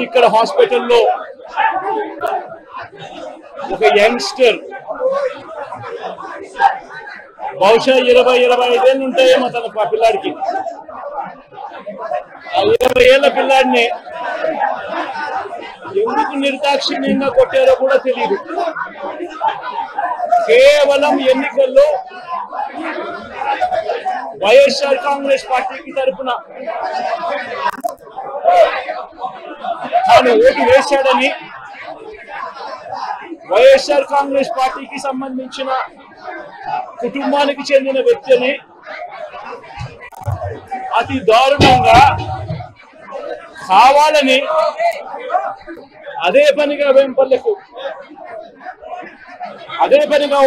ఇక్కడ హాస్పిటల్లో ఒక యంగ్స్టర్ బహుశా 20-25 ఏళ్ళు ఉంటాయేమో తన పిల్లాడికి. ఆ 20 ఏళ్ల పిల్లాడిని ఎందుకు నిర్దాక్షిణ్యంగా కొట్టారో కూడా తెలియదు. కేవలం ఎన్నికల్లో వైఎస్ఆర్ కాంగ్రెస్ పార్టీకి తరఫున తాను ఓటు వేశాడని వైఎస్ఆర్ కాంగ్రెస్ పార్టీకి సంబంధించిన కుటుంబానికి చెందిన వ్యక్తిని అతి దారుణంగా కావాలని అదే పనిగా వెంపర్లకు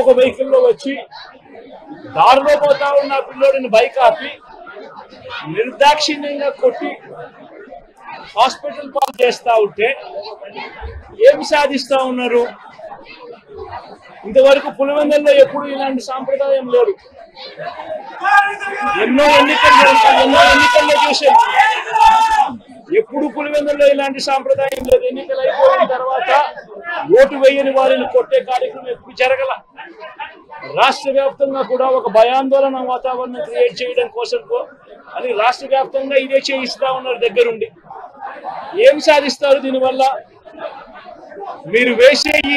ఒక వెహికల్లో వచ్చి దారిలో పోతా ఉన్న పిల్లోడిని బైక్ ఆపి నిర్దాక్షిణ్యంగా కొట్టి హాస్పిటల్ పాలు చేస్తా ఉంటే ఏమి సాధిస్తా ఉన్నారు? ఇంతవరకు పులివెందుల్లో ఎప్పుడు ఇలాంటి సాంప్రదాయం లేదు. ఎన్నో ఎన్నికల్లో చూసాం, ఎప్పుడు పులివెందుల్లో ఇలాంటి సాంప్రదాయం లేదు. ఎన్నికలు అయిపోయిన తర్వాత ఓటు వేయని వారిని కొట్టే కార్యక్రమం ఎప్పుడు జరగల. రాష్ట్ర వ్యాప్తంగా కూడా ఒక భయాందోళన వాతావరణం క్రియేట్ చేయడం కోసం అని రాష్ట్ర వ్యాప్తంగా ఇదే చేయిస్తా ఉన్నారు దగ్గరుండి. ఏం సాధిస్తారు దీనివల్ల? మీరు వేసే ఈ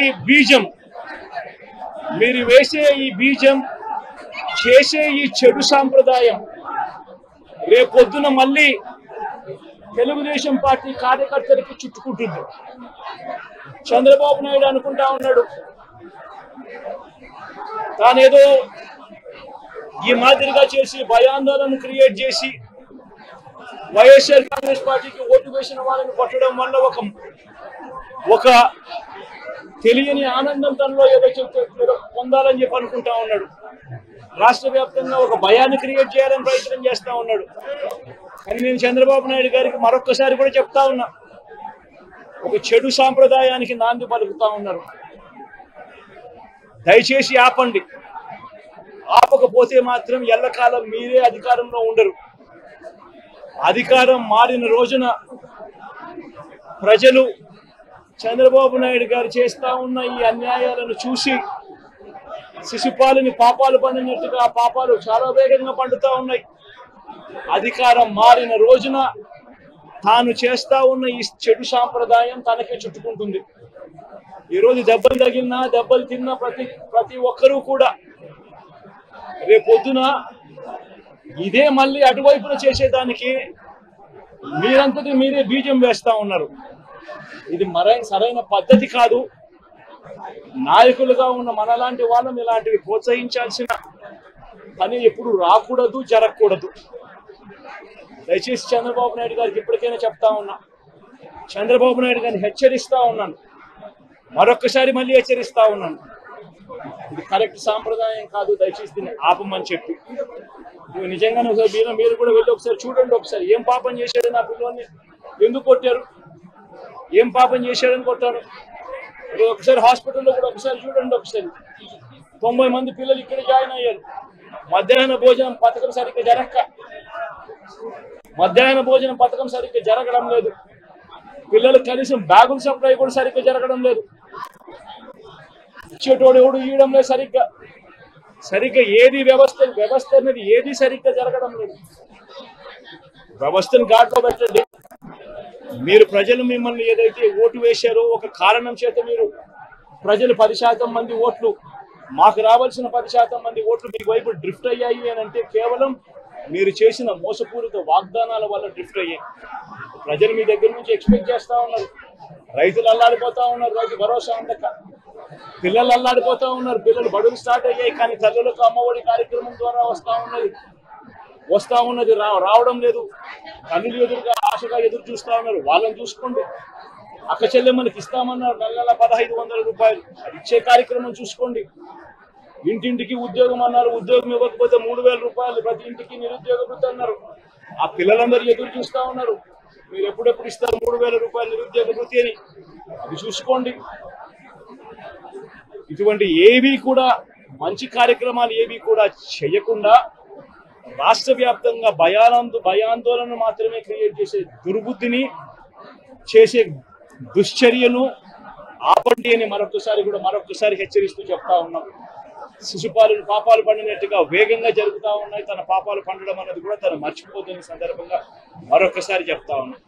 బీజం చేసే ఈ చెడు సాంప్రదాయం రేపొద్దున మళ్ళీ తెలుగుదేశం పార్టీ కార్యకర్తలకి చుట్టుకుంటుంది. చంద్రబాబు నాయుడు అనుకుంటా ఉన్నాడు తానేదో ఈ మాదిరిగా చేసి భయాందోళన క్రియేట్ చేసి వైఎస్ఆర్ కాంగ్రెస్ పార్టీకి ఓటు వేసిన వాళ్ళని కొట్టడం వల్ల ఒక తెలియని ఆనందం తనలో ఏదో పొందాలని చెప్పి అనుకుంటా ఉన్నాడు. రాష్ట్ర వ్యాప్తంగా ఒక భయాన్ని క్రియేట్ చేయాలని ప్రయత్నం చేస్తా ఉన్నాడు. కానీ నేను చంద్రబాబు నాయుడు గారికి మరొక్కసారి కూడా చెప్తా ఉన్నా, ఒక చెడు సాంప్రదాయానికి నాంది పలుకుతా ఉన్నారు. దయచేసి ఆపండి. ఆపకపోతే మాత్రం ఎల్లకాలం మీరే అధికారంలో ఉండరు. అధికారం మారిన రోజున ప్రజలు చంద్రబాబు నాయుడు గారు చేస్తా ఉన్న ఈ అన్యాయాలను చూసి శిశుపాలని పాపాలు పండినట్టుగా ఆ పాపాలు చాలా వేగంగా పండుతా ఉన్నాయి. అధికారం మారిన రోజున తాను చేస్తా ఉన్న ఈ చెడు సాంప్రదాయం తనకే చుట్టుకుంటుంది. ఈరోజు దెబ్బలు తగిలినా దెబ్బలు తిన్నా ప్రతి ఒక్కరూ కూడా రేపొద్దున ఇదే మళ్ళీ అటువైపున చేసేదానికి మీరంతటి మీరే బీజం వేస్తా ఉన్నారు. ఇది సరైన పద్ధతి కాదు. నాయకులుగా ఉన్న మనలాంటి వాళ్ళం ఇలాంటివి ప్రోత్సహించాల్సిన పని ఎప్పుడు రాకూడదు, జరగకూడదు. దయచేసి చంద్రబాబు నాయుడు గారికి ఇప్పటికైనా చెప్తా ఉన్నా, చంద్రబాబు నాయుడు గారిని హెచ్చరిస్తా ఉన్నాను, మరొక్కసారి మళ్ళీ హెచ్చరిస్తా ఉన్నాను, ఇది కరెక్ట్ సాంప్రదాయం కాదు, దయచేసి దీన్ని ఆపమని చెప్పి. నిజంగానే ఒకసారి మీరు కూడా వెళ్ళి ఒకసారి చూడండి. ఒకసారి ఏం పాపం చేశాడు నా పిల్లల్ని, ఎందుకు కొట్టారు, ఏం పాపం చేశాడని కొట్టారు. ఒకసారి హాస్పిటల్లో కూడా ఒకసారి చూడండి. ఒకసారి 90 మంది పిల్లలు ఇక్కడ జాయిన్ అయ్యారు. మధ్యాహ్న భోజనం పథకం సరిగ్గా జరగడం లేదు. పిల్లలకు కనీసం బ్యాగుల సప్లై కూడా సరిగ్గా జరగడం లేదు. ఇచ్చేటోడు ఎవడు ఇవ్వడం లేదు సరిగ్గా ఏది వ్యవస్థ అనేది ఏది సరిగ్గా జరగడం లేదు. వ్యవస్థను గాడిలో పెట్టండి. మీరు ప్రజలు మిమ్మల్ని ఏదైతే ఓటు వేశారో ఒక కారణం చేత మీరు ప్రజలు 10% మంది ఓట్లు, మాకు రావాల్సిన 10% మంది ఓట్లు మీ వైపు డ్రిఫ్ట్ అయ్యాయి అని అంటే కేవలం మీరు చేసిన మోసపూరిత వాగ్దానాల వల్ల డ్రిఫ్ట్ అయ్యాయి. ప్రజలు మీ దగ్గర నుంచి ఎక్స్పెక్ట్ చేస్తా ఉన్నారు. రైతులు అల్లాడిపోతా ఉన్నారు, రైతు భరోసా అందక. పిల్లలు అల్లాడిపోతా ఉన్నారు, పిల్లలు బడులు స్టార్ట్ అయ్యాయి, కానీ తల్లులకు అమ్మఒడి కార్యక్రమం ద్వారా వస్తా ఉన్నది రావడం లేదు. తల్లులు ఎదురుగా ఆశగా ఎదురు చూస్తా ఉన్నారు. వాళ్ళని చూసుకోండి. అక్క చెల్లెమ్మలకి ఇస్తామన్నారు నెల 1500 రూపాయలు, అది ఇచ్చే కార్యక్రమం చూసుకోండి. ఇంటింటికి ఉద్యోగం అన్నారు, ఉద్యోగం ఇవ్వకపోతే 3000 రూపాయలు ప్రతి ఇంటికి నిరుద్యోగ వృత్తి అన్నారు. ఆ పిల్లలందరూ ఎదురు చూస్తా ఉన్నారు, మీరు ఎప్పుడెప్పుడు ఇస్తారు 3000 రూపాయలు నిరుద్యోగ వృత్తి అని. అది చూసుకోండి. ఇటువంటి ఏవి కూడా మంచి కార్యక్రమాలు ఏవి కూడా చేయకుండా రాష్ట్ర వ్యాప్తంగా భయాందోళన మాత్రమే క్రియేట్ చేసే దుర్బుద్ధిని చేసే దుశ్చర్యను ఆపండి అని మరొకసారి హెచ్చరిస్తూ చెప్తా ఉన్నాం. శిశుపాలను పాపాలు పండినట్టుగా వేగంగా జరుగుతా ఉన్నాయి. తన పాపాలు పండడం అన్నది కూడా తను మర్చిపోతున్న సందర్భంగా మరొకసారి చెప్తా ఉన్నాం.